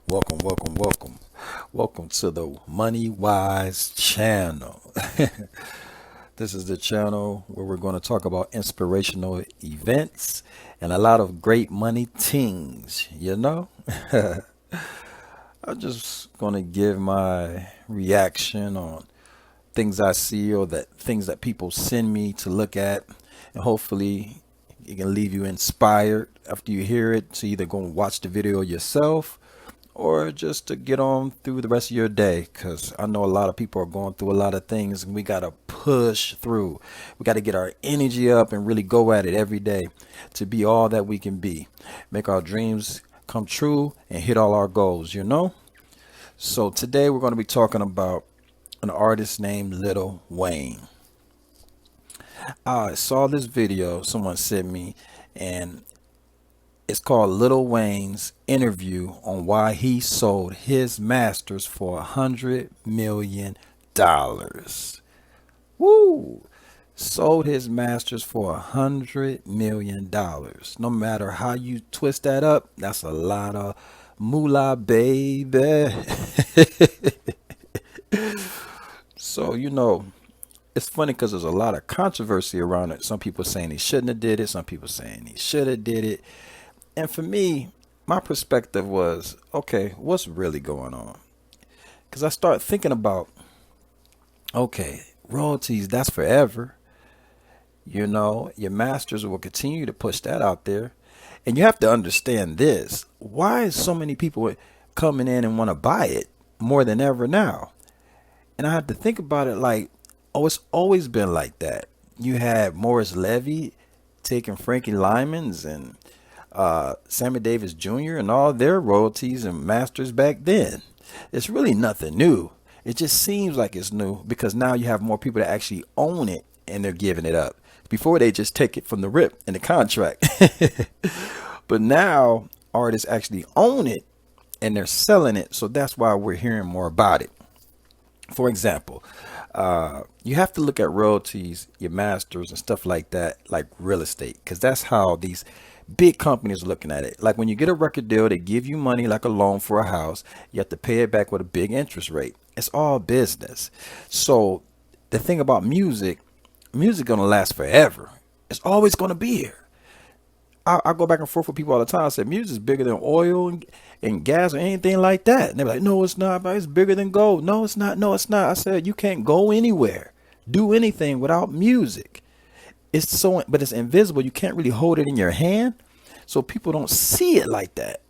Welcome, welcome, welcome. Welcome to the MoneyWise Channel. This is the channel where we're going to talk about inspirational events and a lot of great money things, I'm just going to give my reaction on things I see or that things that people send me to look at, and hopefully it can leave you inspired after you hear it to either go and watch the video yourself or just to get on through the rest of your day, because I know a lot of people are going through a lot of things and we got to push through. We got to get our energy up and really go at it every day to be all that we can be, make our dreams come true and hit all our goals. So today we're going to be talking about an artist named Lil Wayne. I saw this video someone sent me, and it's called Lil Wayne's interview on why he sold his masters for $100 million. Woo! Sold his masters for $100 million. No matter how you twist that up, that's a lot of moolah, baby. So, it's funny because there's a lot of controversy around it. Some people saying he shouldn't have did it. Some people saying he should have did it. And for me, my perspective was, okay, what's really going on? Because I start thinking about, okay, royalties, that's forever. Your masters will continue to push that out there. And you have to understand this. Why is so many people coming in and want to buy it more than ever now? And I had to think about it like, oh, it's always been like that. You had Morris Levy taking Frankie Lyman's and Sammy Davis Jr. and all their royalties and masters back then. It's really nothing new. It just seems like it's new because now you have more people that actually own it and they're giving it up. Before they just take it from the rip in the contract. But now artists actually own it and they're selling it. So that's why we're hearing more about it. For example, you have to look at royalties, your masters and stuff like that, like real estate, because that's how these big companies are looking at it. Like when you get a record deal, they give you money like a loan for a house. You have to pay it back with a big interest rate. It's all business. So the thing about music gonna last forever. It's always gonna be here. I go back and forth with people all the time. I said music is bigger than oil and gas or anything like that. And they're like, no, it's not. But it's bigger than gold. No, it's not. No, it's not. I said you can't go anywhere, do anything without music. It's so, but it's invisible. You can't really hold it in your hand, so people don't see it like that.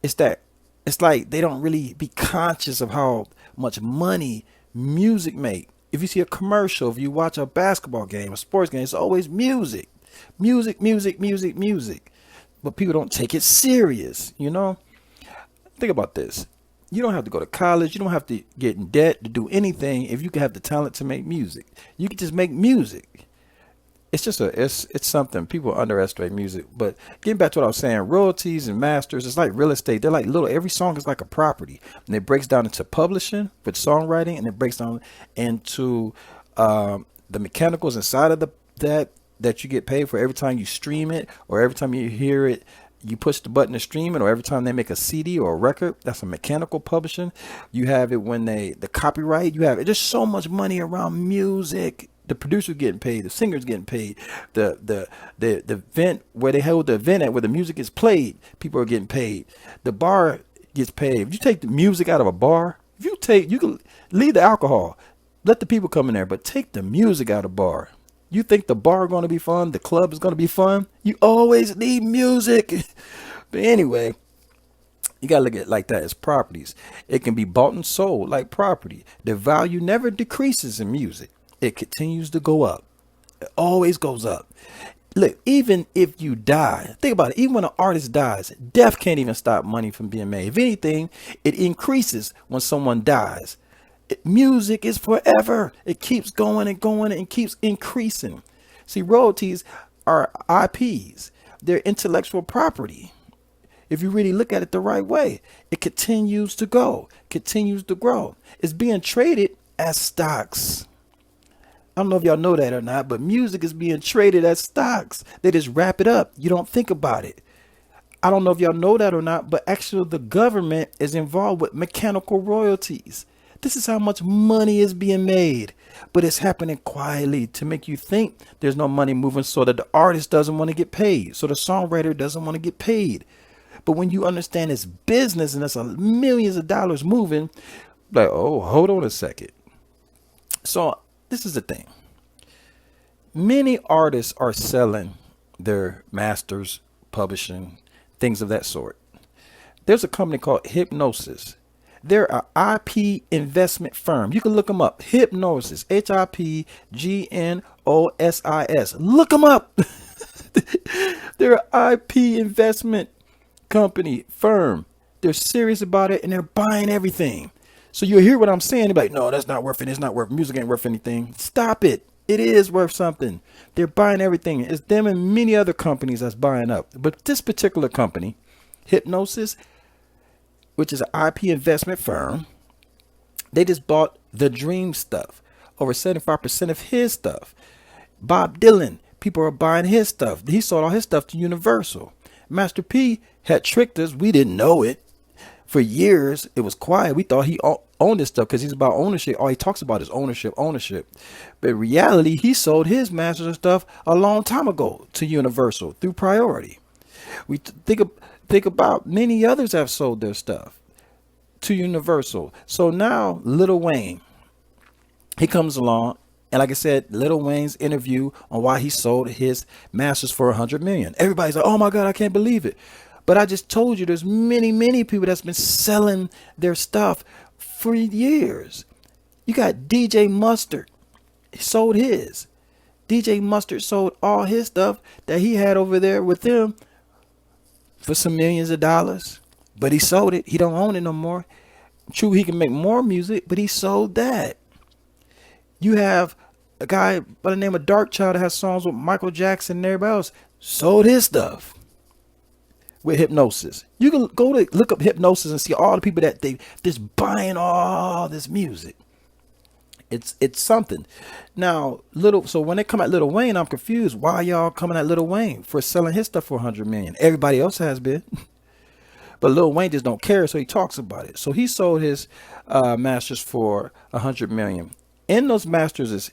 It's that. It's like they don't really be conscious of how much money music make. If you see a commercial, if you watch a basketball game, a sports game, it's always music. Music, music, music, music. But people don't take it serious. Think about this. You don't have to go to college. You don't have to get in debt to do anything if you can have the talent to make music. You can just make music. It's something people underestimate music. But getting back to what I was saying, royalties and masters, it's like real estate. They're like every song is like a property. And it breaks down into publishing with songwriting, and it breaks down into the mechanicals inside of that you get paid for every time you stream it, or every time you hear it, you push the button to stream it, or every time they make a CD or a record. That's a mechanical publishing. You have it when the copyright, you have it. There's so much money around music. The producer's getting paid, the singer's getting paid, the event where they hold the event at, where the music is played, people are getting paid. The bar gets paid. If you take the music out of a bar, you can leave the alcohol, let the people come in there, but take the music out of the bar. You think the bar going to be fun? The club is going to be fun? You always need music. But anyway, you got to look at it like that as properties. It can be bought and sold like property. The value never decreases in music. It continues to go up. It always goes up. Look, even if you die, think about it. Even when an artist dies, death can't even stop money from being made. If anything, it increases when someone dies. Music is forever. It keeps going and going and keeps increasing. See, royalties are IPs. They're intellectual property. If you really look at it the right way, it continues to go, continues to grow. It's being traded as stocks. I don't know if y'all know that or not, but music is being traded as stocks. They just wrap it up. You don't think about it. I don't know if y'all know that or not, but actually the government is involved with mechanical royalties. This is how much money is being made, but it's happening quietly to make you think there's no money moving, so that the artist doesn't want to get paid, so the songwriter doesn't want to get paid. But when you understand it's business and there's millions of dollars moving, like, oh, hold on a second. So this is the thing. Many artists are selling their masters, publishing, things of that sort. There's a company called Hypnosis. They're an IP investment firm. You can look them up. Hypnosis, Hipgnosis. Look them up. They're an IP investment company firm. They're serious about it and they're buying everything. So you'll hear what I'm saying. They're like, no, that's not worth it. It's not worth, music ain't worth anything. Stop it. It is worth something. They're buying everything. It's them and many other companies that's buying up. But this particular company, Hypnosis, which is an IP investment firm, they just bought the Dream stuff. Over 75% of his stuff. Bob Dylan, people are buying his stuff. He sold all his stuff to Universal. Master P had tricked us. We didn't know it. For years, it was quiet. We thought he owned this stuff because he's about ownership. All he talks about is ownership. But in reality, he sold his masters and stuff a long time ago to Universal through Priority. We think about many others have sold their stuff to Universal. So now Lil Wayne, he comes along. And like I said, Lil Wayne's interview on why he sold his masters for $100 million. Everybody's like, oh my God, I can't believe it. But I just told you there's many people that's been selling their stuff for years. You got DJ Mustard. He sold his. DJ Mustard sold all his stuff that he had over there with them for some millions of dollars. But he sold it. He don't own it no more. True, he can make more music, but he sold that. You have a guy by the name of Dark Child that has songs with Michael Jackson and everybody else. Sold his stuff with Hypnosis. You can go to look up Hypnosis and see all the people that they just buying all this music. It's something. Now, so when they come at Lil Wayne, I'm confused. Why y'all coming at Lil Wayne for selling his stuff for $100 million? Everybody else has been. But Lil Wayne just don't care, so he talks about it. So he sold his masters for $100 million. In those masters is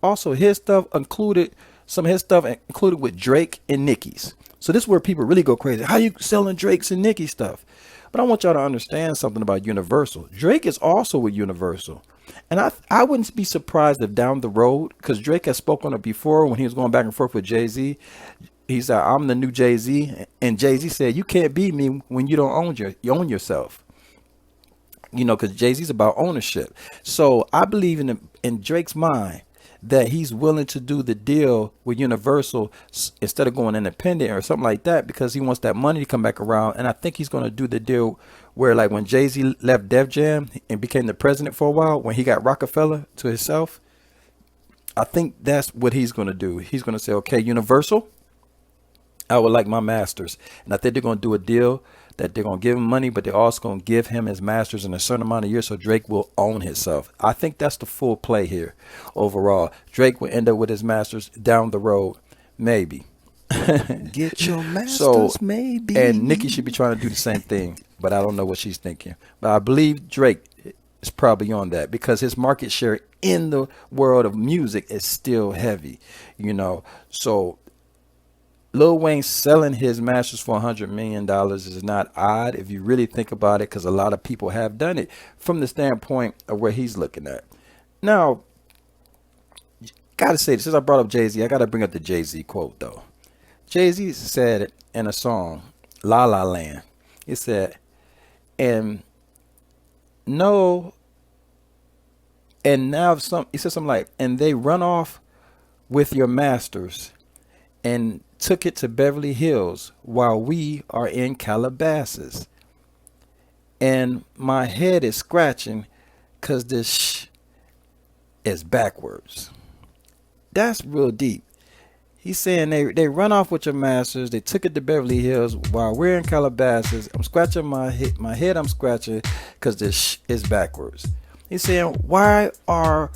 also his stuff included, some of his stuff included with Drake and Nicki's. So this is where people really go crazy. How you selling Drake's and Nicki stuff? But I want y'all to understand something about Universal. Drake is also with Universal. And I wouldn't be surprised if down the road, because Drake has spoken on it before when he was going back and forth with Jay-Z. He said, I'm the new Jay-Z. And Jay-Z said, you can't beat me when you don't own yourself. You know, because Jay-Z's about ownership. So I believe in Drake's mind that he's willing to do the deal with Universal instead of going independent or something like that, because he wants that money to come back around. And I think he's going to do the deal where, like, when Jay-Z left Def Jam and became the president for a while, when he got Rockefeller to himself, I think that's what he's going to do. He's going to say, okay, Universal, I would like my masters. And I think they're going to do a deal that they're going to give him money, but they're also going to give him his masters in a certain amount of years so Drake will own himself. I think that's the full play here overall. Drake will end up with his masters down the road, maybe. Get your masters, maybe. And Nicki should be trying to do the same thing, but I don't know what she's thinking. But I believe Drake is probably on that because his market share in the world of music is still heavy, you know. So Lil Wayne selling his masters for $100 million is not odd if you really think about it, because a lot of people have done it from the standpoint of where he's looking at. Now, gotta say this, since I brought up Jay-Z, I gotta bring up the Jay-Z quote though. Jay-Z said it in a song, La La Land. He said, he said something like, and they run off with your masters and took it to Beverly Hills while we are in Calabasas. And my head is scratching because this is backwards. That's real deep. He's saying they run off with your masters. They took it to Beverly Hills while we're in Calabasas. I'm scratching my head. I'm scratching because this is backwards. He's saying, why are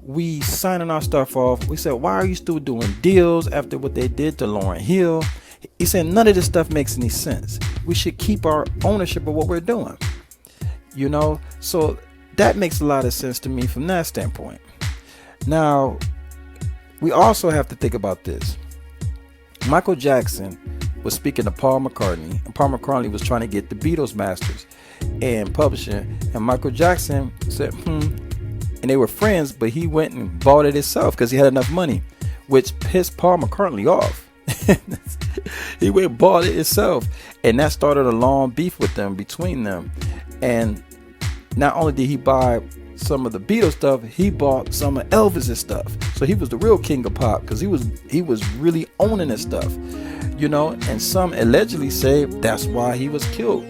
we signing our stuff off? We said, why are you still doing deals after what they did to Lauryn Hill? He said none of this stuff makes any sense. We should keep our ownership of what we're doing. You know, so that makes a lot of sense to me from that standpoint. Now, we also have to think about this. Michael Jackson was speaking to Paul McCartney, and Paul McCartney was trying to get the Beatles masters and publishing, and Michael Jackson said, and they were friends, but he went and bought it himself because he had enough money, which pissed Paul McCartney off. He went and bought it himself, and that started a long beef with them, between them. And not only did he buy some of the Beatles stuff, he bought some of Elvis's stuff. So he was the real king of pop, because he was really owning his stuff, you know. And some allegedly say that's why he was killed,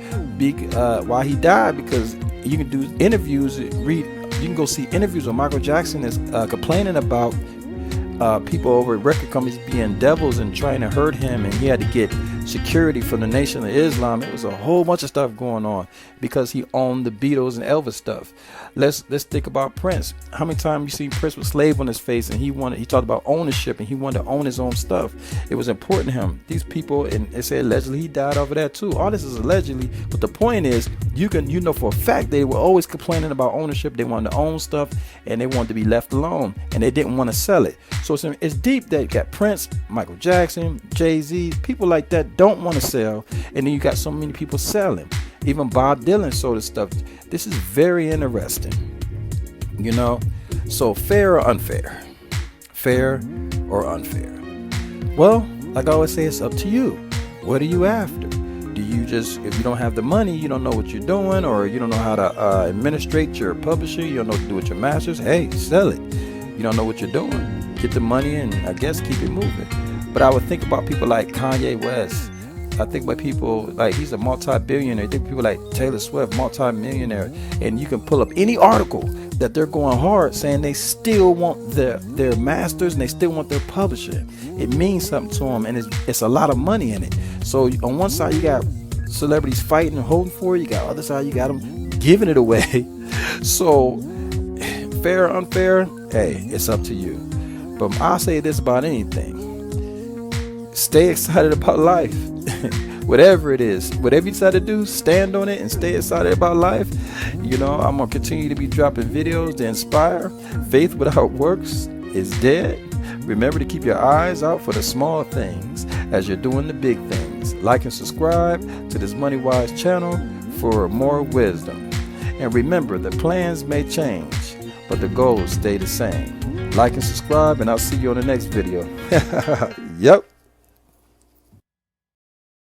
why he died, because you can do interviews, you can go see interviews where Michael Jackson is complaining about people over at record companies being devils and trying to hurt him, and he had to get security from the Nation of Islam. It was a whole bunch of stuff going on because he owned the Beatles and Elvis stuff. Let's think about Prince. How many times you seen Prince with slave on his face, and he talked about ownership, and he wanted to own his own stuff. It was important to him. These people, and they say allegedly he died over that too. All this is allegedly, but the point is, you know for a fact they were always complaining about ownership. They wanted to own stuff, and they wanted to be left alone, and they didn't want to sell it. So it's deep that you got Prince, Michael Jackson, Jay-Z, people like that don't want to sell, and then you got so many people selling. Even Bob Dylan sold his stuff. This is very interesting, you know. So fair or unfair? Fair or unfair? Well, like I always say, it's up to you. What are you after? Do you just, if you don't have the money, you don't know what you're doing, or you don't know how to administrate your publisher, you don't know what to do with your masters, hey, sell it. You don't know what you're doing, get the money and I guess keep it moving. But I would think about people like Kanye West. I think about people like, he's a multi-billionaire. I think people like Taylor Swift, multi-millionaire. And you can pull up any article that they're going hard saying they still want their masters and they still want their publisher. It means something to them, and it's a lot of money in it. So on one side you got celebrities fighting and holding for it. You got other side, you got them giving it away. So fair or unfair, hey, it's up to you. But I'll say this about anything. Stay excited about life. Whatever it is, whatever you decide to do, stand on it and stay excited about life. You know, I'm going to continue to be dropping videos to inspire. Faith without works is dead. Remember to keep your eyes out for the small things as you're doing the big things. Like and subscribe to this MoneyWise channel for more wisdom. And remember, the plans may change, but the goals stay the same. Like and subscribe, and I'll see you on the next video. Yep.